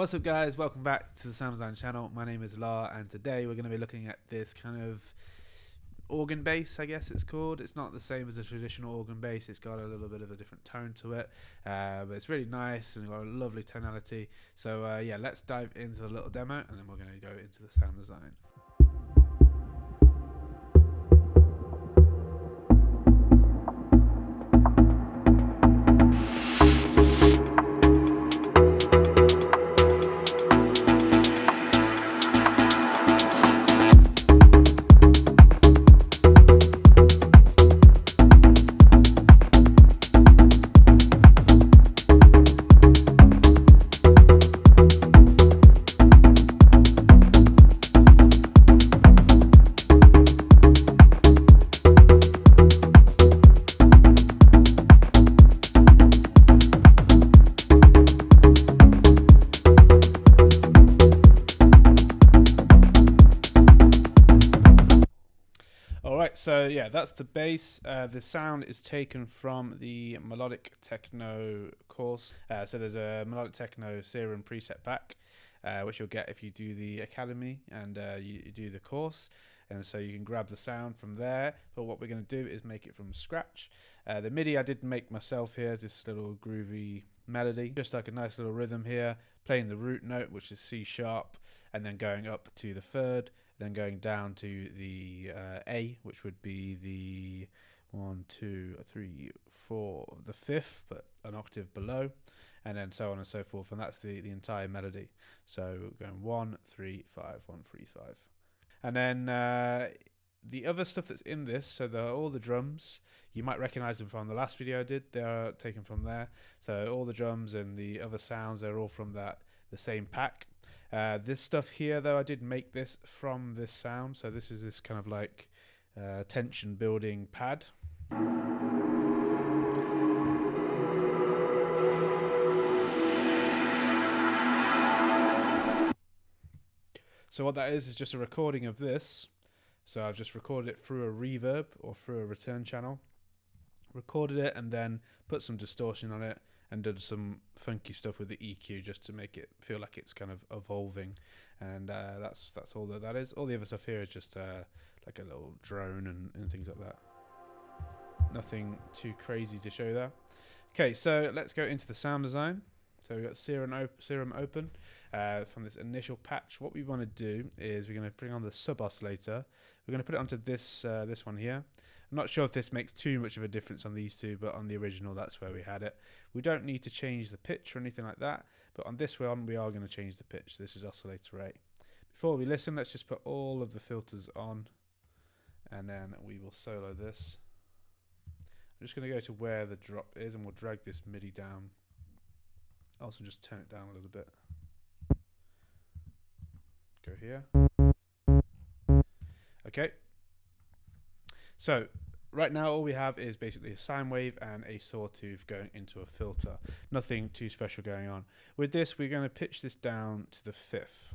What's up guys, welcome back to the Sound Design channel. My name is La and today we're going to be looking at this kind of organ bass, I guess it's called. It's not the same as a traditional organ bass, it's got a little bit of a different tone to it, but it's really nice and got a lovely tonality. So yeah, let's dive into the little demo and then we're going to go into the sound design. Alright, so yeah, that's the bass. The sound is taken from the Melodic Techno course. So there's a Melodic Techno Serum preset pack, which you'll get if you do the academy and you do the course. And so you can grab the sound from there. But what we're going to do is make it from scratch. The MIDI I did make myself here, this little groovy melody, just like a nice little rhythm here, playing the root note, which is C sharp, and then going up to the third, then going down to the A, which would be the 1, 2, 3, 4, the fifth, but an octave below, and then so on and so forth. And that's the entire melody. So going 1, 3, 5, 1, 3, 5. And then the other stuff that's in this, so all the drums, you might recognize them from the last video I did. They're taken from there. So all the drums and the other sounds, they're all from the same pack. This stuff here, though, I did make this from this sound. So this is this kind of like tension building pad. So what that is just a recording of this. So I've just recorded it through a reverb or through a return channel. Recorded it and then put some distortion on it and did some funky stuff with the EQ just to make it feel like it's kind of evolving. And that's all that is. All the other stuff here is just like a little drone and things like that. Nothing too crazy to show there. Okay, so let's go into the sound design. So we've got Serum open from this initial patch. What we want to do is we're going to bring on the sub oscillator. We're going to put it onto this this one here. I'm not sure if this makes too much of a difference on these two, but on the original, that's where we had it. We don't need to change the pitch or anything like that, but on this one, we are going to change the pitch. This is oscillator 8. Before we listen, let's just put all of the filters on, and then we will solo this. I'm just going to go to where the drop is, and we'll drag this MIDI down. Also, just turn it down a little bit. Go here. Okay. So right now all we have is basically a sine wave and a sawtooth going into a filter. Nothing too special going on. With this, we're going to pitch this down to the fifth.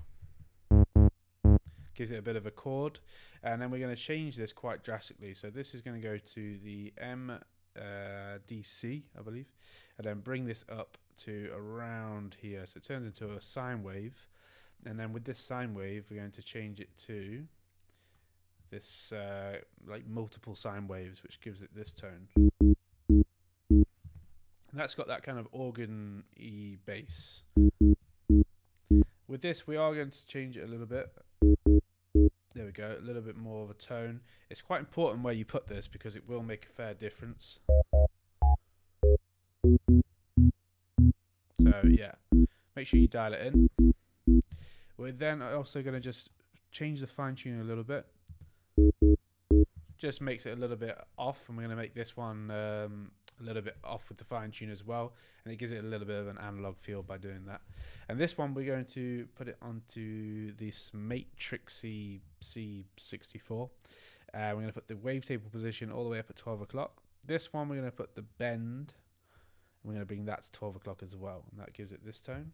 Gives it a bit of a chord, and then we're going to change this quite drastically. So this is going to go to the M DC, I believe, and then bring this up to around here. So it turns into a sine wave, and then with this sine wave, we're going to change it to this like multiple sine waves, which gives it this tone. And that's got that kind of organ-y bass. With this, we are going to change it a little bit. There we go, a little bit more of a tone. It's quite important where you put this because it will make a fair difference. So yeah, make sure you dial it in. We're then also going to just change the fine tuning a little bit. Just makes it a little bit off, and we're going to make this one a little bit off with the fine tune as well, and it gives it a little bit of an analog feel by doing that. And this one we're going to put it onto this matrixy C64. We're going to put the wavetable position all the way up at 12 o'clock. This one we're going to put the bend, and we're going to bring that to 12 o'clock as well, and that gives it this tone.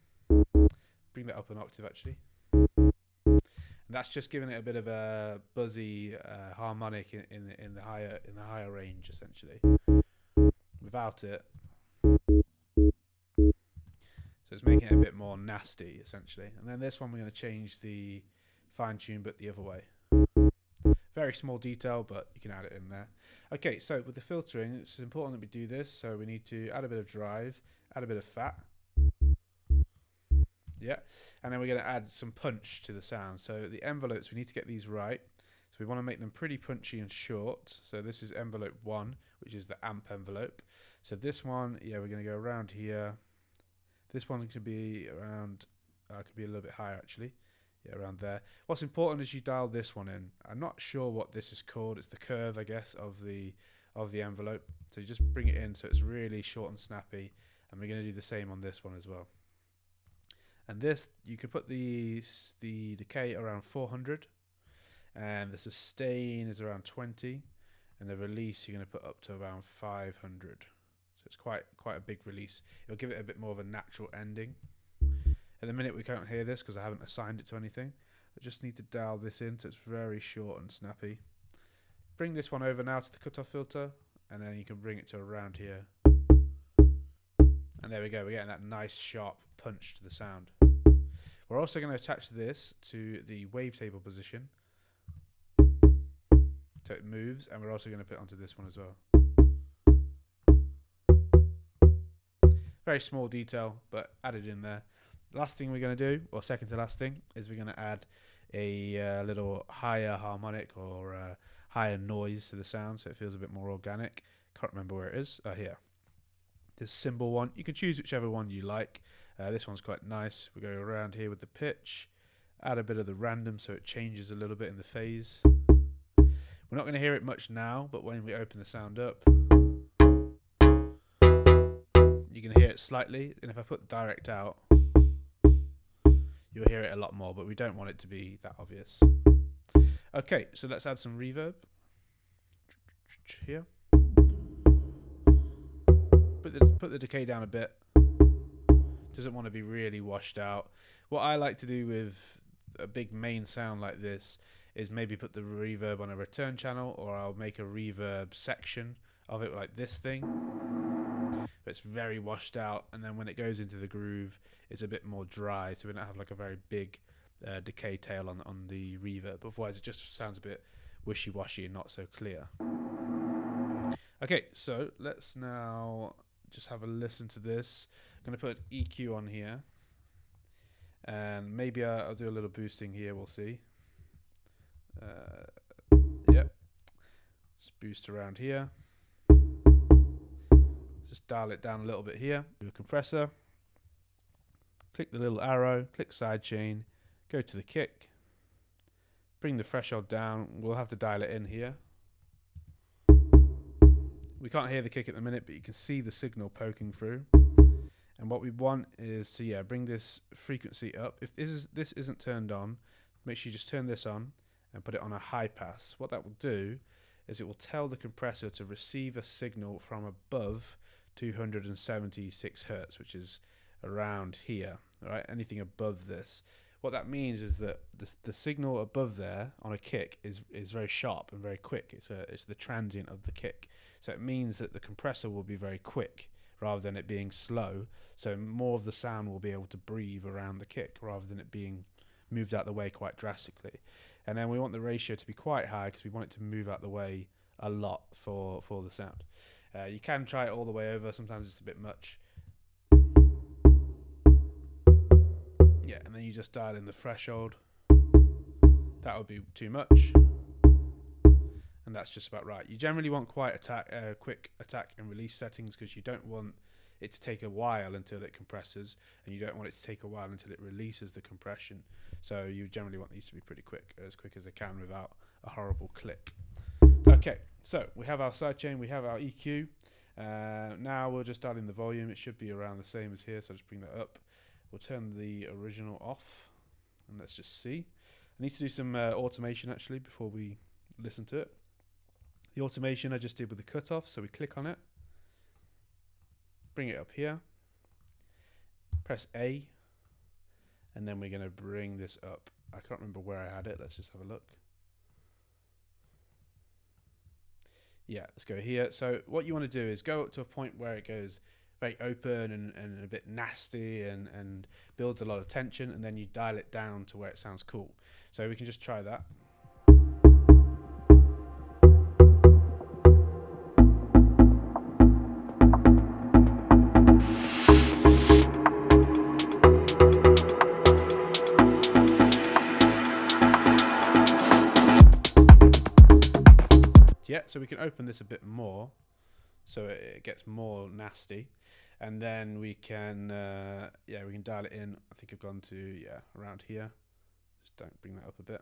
Bring that up an octave actually. And that's just giving it a bit of a buzzy harmonic in the higher range essentially. Without it, so So it's making it a bit more nasty, essentially. And then this one we're going to change the fine tune, but the other way. Very small detail, but you can add it in there. Okay, so with the filtering, it's important that we do this. So we need to add a bit of drive, add a bit of fat. Yeah, and then we're going to add some punch to the sound. So the envelopes, we need to get these right. So we want to make them pretty punchy and short. So this is envelope 1, which is the amp envelope. So this one, yeah, we're going to go around here. This one could be around, could be a little bit higher actually. Yeah, around there. What's important is you dial this one in. I'm not sure what this is called. It's the curve, I guess, of the envelope. So you just bring it in so it's really short and snappy. And we're going to do the same on this one as well. And this, you could put the decay around 400, and the sustain is around 20, and the release you're going to put up to around 500. So it's quite a big release. It'll give it a bit more of a natural ending. At the minute we can't hear this because I haven't assigned it to anything. I just need to dial this in so it's very short and snappy. Bring this one over now to the cutoff filter, and then you can bring it to around here. And there we go, we're getting that nice sharp punch to the sound. We're also going to attach this to the wavetable position so it moves, and we're also going to put it onto this one as well. Very small detail, but added in there. The last thing we're going to do, or second to last thing, is we're going to add a little higher harmonic or higher noise to the sound so it feels a bit more organic. Can't remember where it is. Here. This cymbal one. You can choose whichever one you like. This one's quite nice. We go around here with the pitch, add a bit of the random so it changes a little bit in the phase. We're not going to hear it much now, but when we open the sound up, you can hear it slightly, and if I put direct out, you'll hear it a lot more, but we don't want it to be that obvious. Okay, so let's add some reverb here. Put the decay down a bit. Doesn't want to be really washed out. What I like to do with a big main sound like this is maybe put the reverb on a return channel, or I'll make a reverb section of it like this thing. But it's very washed out, and then when it goes into the groove, it's a bit more dry, so we don't have like a very big decay tail on the reverb. Otherwise, it just sounds a bit wishy-washy and not so clear. Okay, so let's now just have a listen to this. I'm going to put EQ on here, and maybe I'll do a little boosting here, we'll see. Yep, just boost around here. Just dial it down a little bit here. Do a compressor, click the little arrow, click sidechain, go to the kick, bring the threshold down. We'll have to dial it in here. We can't hear the kick at the minute, but you can see the signal poking through. And what we want is to bring this frequency up. If this isn't turned on, make sure you just turn this on and put it on a high pass. What that will do is it will tell the compressor to receive a signal from above 276 hertz, which is around here. All right, anything above this. What that means is that the signal above there on a kick is very sharp and very quick. It's the transient of the kick. So it means that the compressor will be very quick rather than it being slow. So more of the sound will be able to breathe around the kick rather than it being moved out the way quite drastically. And then we want the ratio to be quite high because we want it to move out the way a lot for the sound. You can try it all the way over. Sometimes it's a bit much. Yeah, and then you just dial in the threshold. That would be too much. And that's just about right. You generally want quite quick attack and release settings because you don't want it to take a while until it compresses, and you don't want it to take a while until it releases the compression. So you generally want these to be pretty quick as they can without a horrible click. Okay, so we have our sidechain, we have our EQ. Now we'll just dial in the volume. It should be around the same as here, so I'll just bring that up. We'll turn the original off, and let's just see. I need to do some automation actually before we listen to it. The automation I just did with the cutoff, so we click on it, bring it up here, press A, and then we're going to bring this up. I can't remember where I had it. Let's just have a look. Yeah, let's go here. So what you want to do is go up to a point where it goes very open and a bit nasty and builds a lot of tension, and then you dial it down to where it sounds cool. So we can just try that. Yeah, so we can open this a bit more, so it gets more nasty, and then we can we can dial it in. I think I've gone to around here. Just don't bring that up a bit.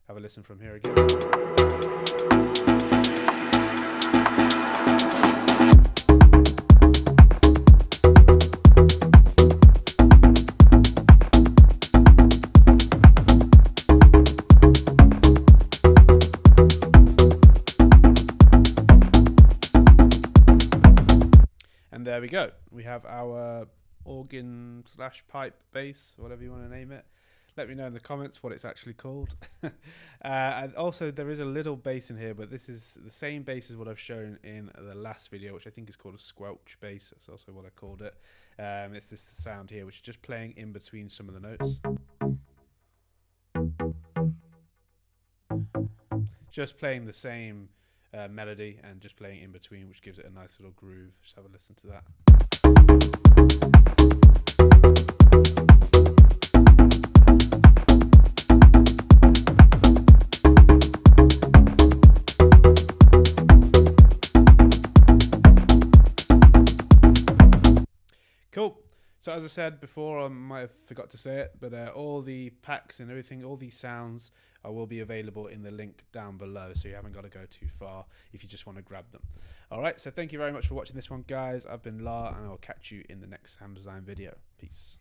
Have a listen from here again. And there we go. We have our organ / pipe bass, whatever you want to name it. Let me know in the comments what it's actually called. And also there is a little bass in here, but this is the same bass as what I've shown in the last video, which I think is called a squelch bass. That's also what I called it. It's this sound here, which is just playing in between some of the notes. Just playing the same melody and just playing in between, which gives it a nice little groove. Just have a listen to that. Cool. So as I said before, I might have forgot to say it, but all the packs and everything, all these sounds will be available in the link down below, so you haven't got to go too far if you just want to grab them. Alright, so thank you very much for watching this one, guys. I've been La, and I'll catch you in the next sound design video. Peace.